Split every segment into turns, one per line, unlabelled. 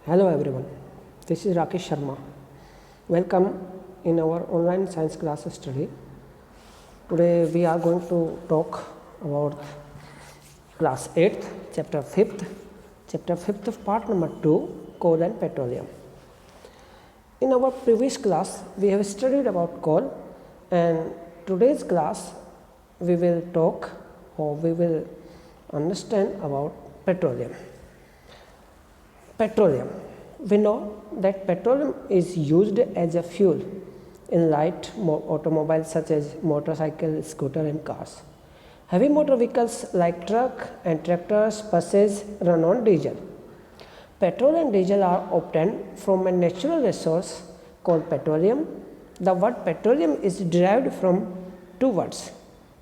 Hello everyone, this is Rakesh Sharma. Welcome in our online science class study. Today we are going to talk about class 8th, chapter 5th of part number 2, coal and petroleum. In our previous class we have studied about coal, and today's class we will talk or we will understand about petroleum. Petroleum. We know that petroleum is used as a fuel in light automobiles such as motorcycle, scooter and cars. Heavy motor vehicles like truck and tractors, buses run on diesel. Petrol and diesel are obtained from a natural resource called petroleum. The word petroleum is derived from two words,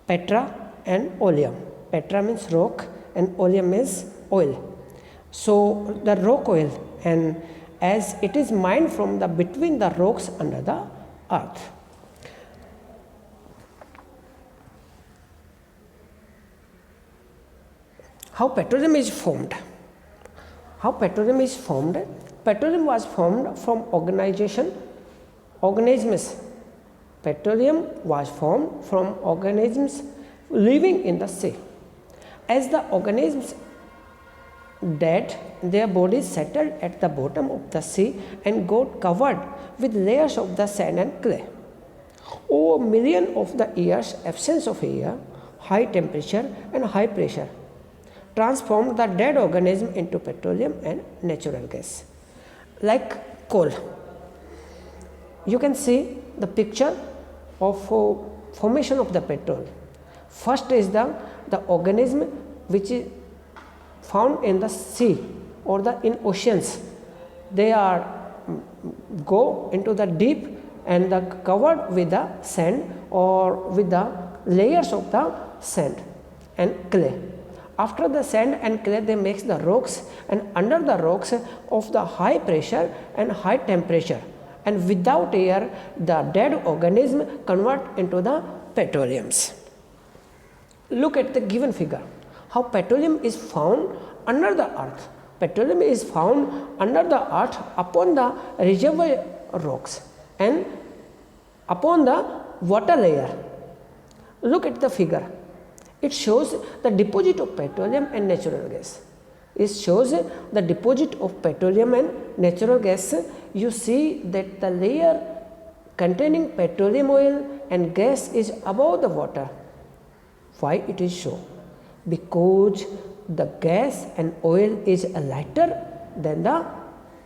petra and oleum. Petra means rock and oleum means oil. So the rock oil, and as it is mined from the between the rocks under the earth. How petroleum is formed? How petroleum is formed? Petroleum was formed from organisms. Petroleum was formed from organisms living in the sea. As the organisms dead, their bodies settled at the bottom of the sea and got covered with layers of the sand and clay. Over millions of the years, absence of air, high temperature and high pressure transformed the dead organism into petroleum and natural gas. Like coal, you can see the picture of formation of the petrol. First is the organism which is found in the sea or in oceans. They are go into the deep and covered with the sand or with the layers of the sand and clay. After the sand and clay, they make the rocks, and under the rocks of the high pressure and high temperature and without air, the dead organism convert into the petroleums. Look at the given figure. How petroleum is found under the earth. Petroleum is found under the earth upon the reservoir rocks and upon the water layer. Look at the figure. It shows the deposit of petroleum and natural gas. It shows the deposit of petroleum and natural gas. You see that the layer containing petroleum oil and gas is above the water. Why it is so? Because the gas and oil is lighter than the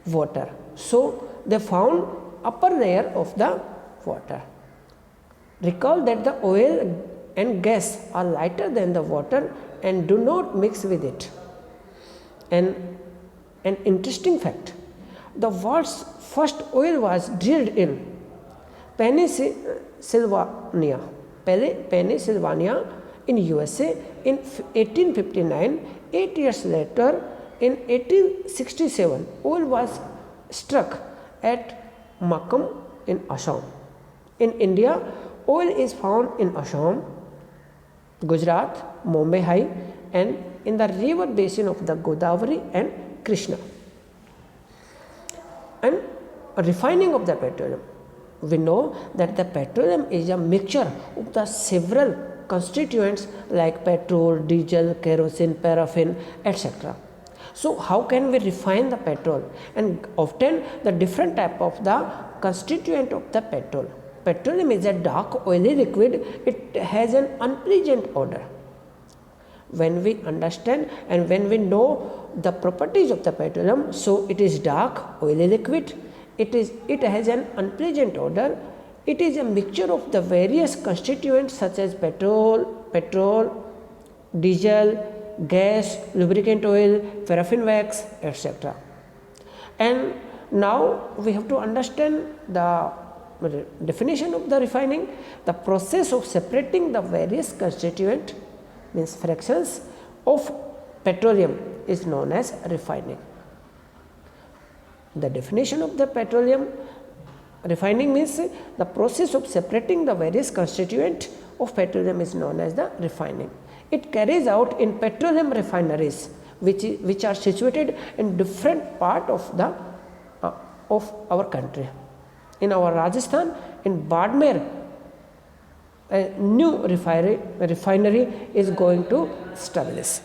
water. So they found upper layer of the water. Recall that the oil and gas are lighter than the water and do not mix with it. And an interesting fact, the world's first oil was drilled in Pennsylvania in USA in 1859. 8 years later, in 1867, oil was struck at Makam in Assam. In India, oil is found in Assam, Gujarat, Mumbai High, and in the river basin of the Godavari and Krishna. And refining of the petroleum. We know that the petroleum is a mixture of the several constituents like petrol, diesel, kerosene, paraffin, etc. So how can we refine the petrol and obtain the different type of the constituent of the petrol? Petroleum is a dark oily liquid. It has an unpleasant odor. When we understand and when we know the properties of the petroleum, so it is dark oily liquid. It has an unpleasant odor. It is a mixture of the various constituents such as petrol, diesel, gas, lubricant oil, paraffin wax, etc. And now we have to understand the definition of the refining. The process of separating the various constituent means fractions of petroleum is known as refining. The definition of the petroleum refining means the process of separating the various constituent of petroleum is known as the refining. It carries out in petroleum refineries which are situated in different part of the of our country. In our Rajasthan, in Badmer, a new refinery is going to establish.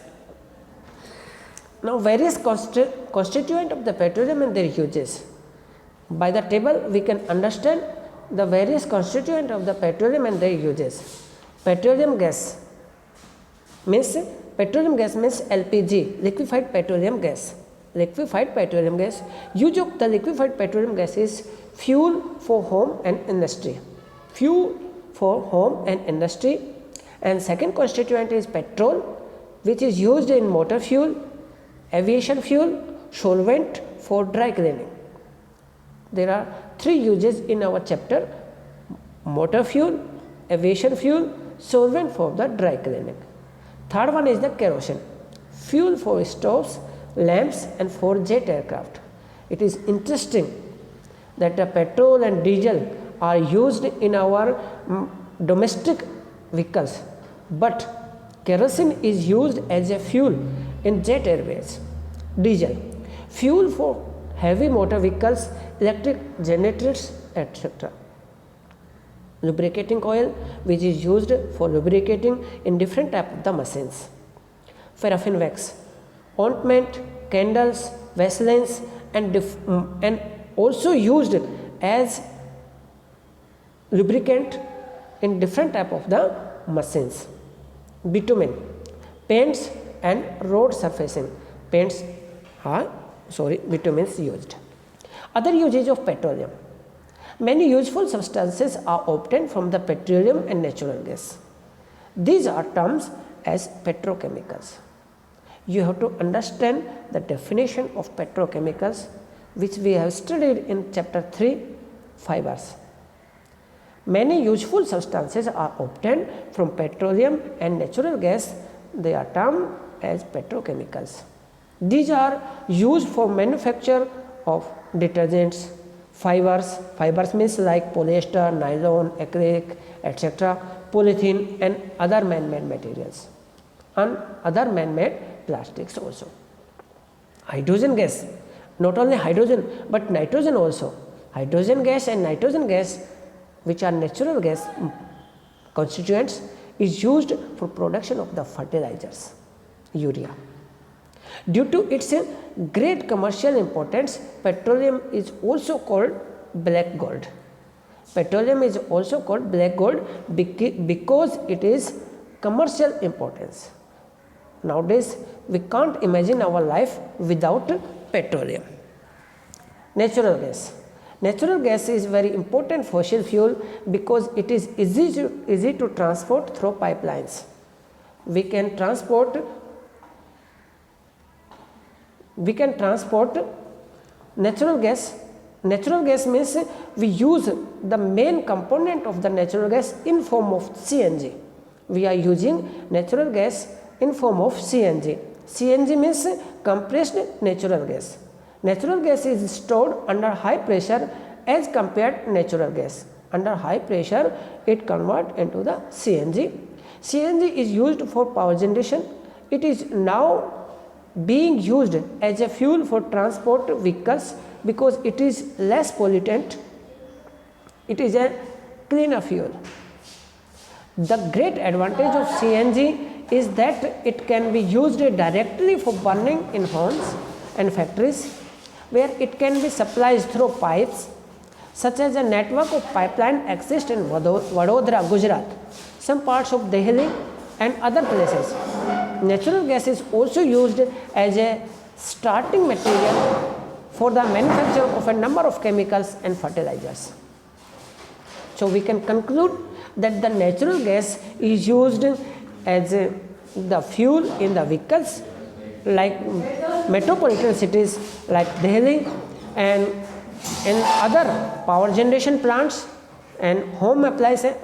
Now, various constituent of the petroleum and their uses. By the table, we can understand the various constituent of the petroleum and their uses. Petroleum gas means LPG, liquefied petroleum gas. Liquefied petroleum gas. Use of the liquefied petroleum gas is fuel for home and industry. Fuel for home and industry. And second constituent is petrol, which is used in motor fuel, aviation fuel, solvent for dry cleaning. There are three uses in our chapter: motor fuel, aviation fuel, solvent for the dry cleaning. Third one is the kerosene, fuel for stoves, lamps and for jet aircraft. It is interesting that the petrol and diesel are used in our domestic vehicles, but kerosene is used as a fuel in jet airways. Diesel, fuel for heavy motor vehicles, electric generators, etc. Lubricating oil, which is used for lubricating in different type of the machines. Paraffin wax, ointment, candles, vaselines, and also used as lubricant in different type of the machines. Bitumen, paints and road surfacing. Bitumen is used. Other uses of petroleum. Many useful substances are obtained from the petroleum and natural gas. These are termed as petrochemicals. You have to understand the definition of petrochemicals, which we have studied in chapter 3, fibers. Many useful substances are obtained from petroleum and natural gas. They are termed as petrochemicals. These are used for manufacture of detergents, fibers means like polyester, nylon, acrylic, etc., polythene and other man-made materials, and other man-made plastics also. Hydrogen gas, not only hydrogen but nitrogen also. Hydrogen gas and nitrogen gas, which are natural gas constituents, is used for production of the fertilizers, urea. Due to its great commercial importance, petroleum is also called black gold. Petroleum is also called black gold because it is commercial importance. Nowadays, we can't imagine our life without petroleum. Natural gas. Natural gas is very important fossil fuel because it is easy to transport through pipelines. We can transport natural gas. Natural gas means we use the main component of the natural gas in form of CNG. We are using natural gas in form of CNG. CNG means compressed natural gas. Natural gas is stored under high pressure as compared to natural gas. Under high pressure, it converts into the CNG. CNG is used for power generation. It is now being used as a fuel for transport vehicles because it is less pollutant. It is a cleaner fuel. The great advantage of CNG is that it can be used directly for burning in homes and factories, where it can be supplied through pipes, such as a network of pipeline exists in Vadodara, Gujarat, some parts of Delhi and other places. Natural gas is also used as a starting material for the manufacture of a number of chemicals and fertilizers. So we can conclude that the natural gas is used as the fuel in the vehicles like metropolitan cities like Delhi, and in other power generation plants and home appliances.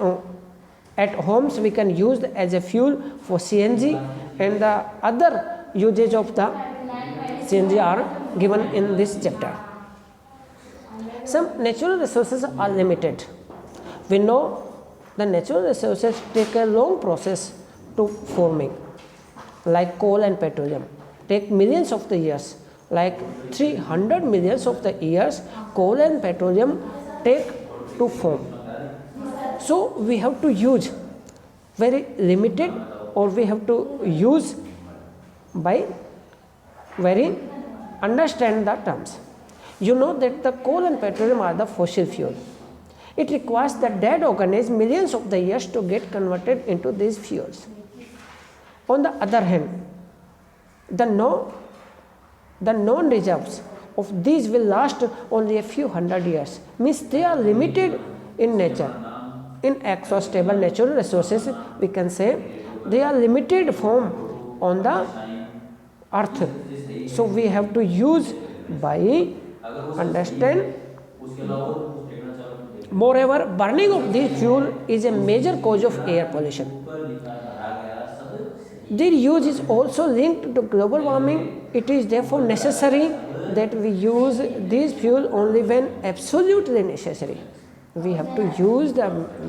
At homes we can use as a fuel for CNG, and the other uses of the CNG are given in this chapter. Some natural resources are limited. We know the natural resources take a long process to forming, like coal and petroleum, take millions of the years, like 300 millions of the years coal and petroleum take to form. So we have to use very limited, or we have to use by very understand the terms. You know that the coal and petroleum are the fossil fuel. It requires the dead organism millions of the years to get converted into these fuels. On the other hand, the known reserves of these will last only a few hundred years, means they are limited in nature. Inexhaustible natural resources, we can say, they are limited form on the earth. So we have to use by understand. Moreover, burning of this fuel is a major cause of air pollution. Their use is also linked to global warming. It is therefore necessary that we use this fuel only when absolutely necessary. We have to use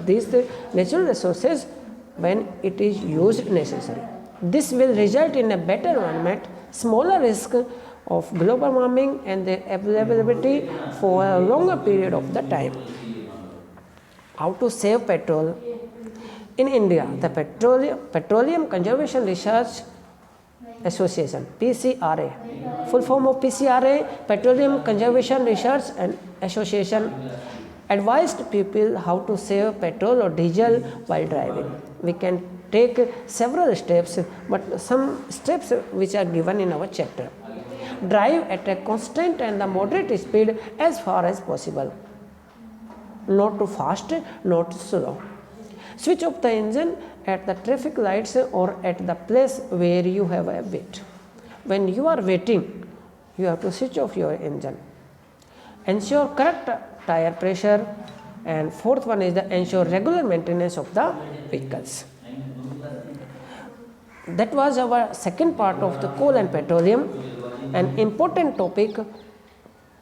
these natural resources when it is used necessary. This will result in a better environment, smaller risk of global warming, and their availability for a longer period of the time. How to save petrol? In India, the Petroleum Conservation Research Association, PCRA, full form of PCRA, Petroleum Conservation Research and Association, advised people how to save petrol or diesel while driving. We can take several steps, but some steps which are given in our chapter. Drive at a constant and the moderate speed as far as possible. Not too fast, not too slow. Switch off the engine at the traffic lights or at the place where you have a wait. When you are waiting, you have to switch off your engine. Ensure correct tire pressure, and fourth one is the ensure regular maintenance of the vehicles. That was our second part of the coal and petroleum. An important topic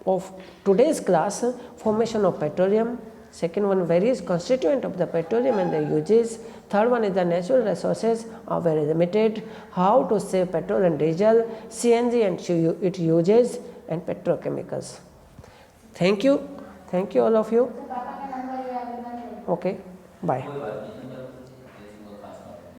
of today's class, formation of petroleum. Second one, various constituent of the petroleum and the uses. Third one is the natural resources are very limited. How to save petrol and diesel, CNG and its uses, and petrochemicals. Thank you all of you. Okay, bye.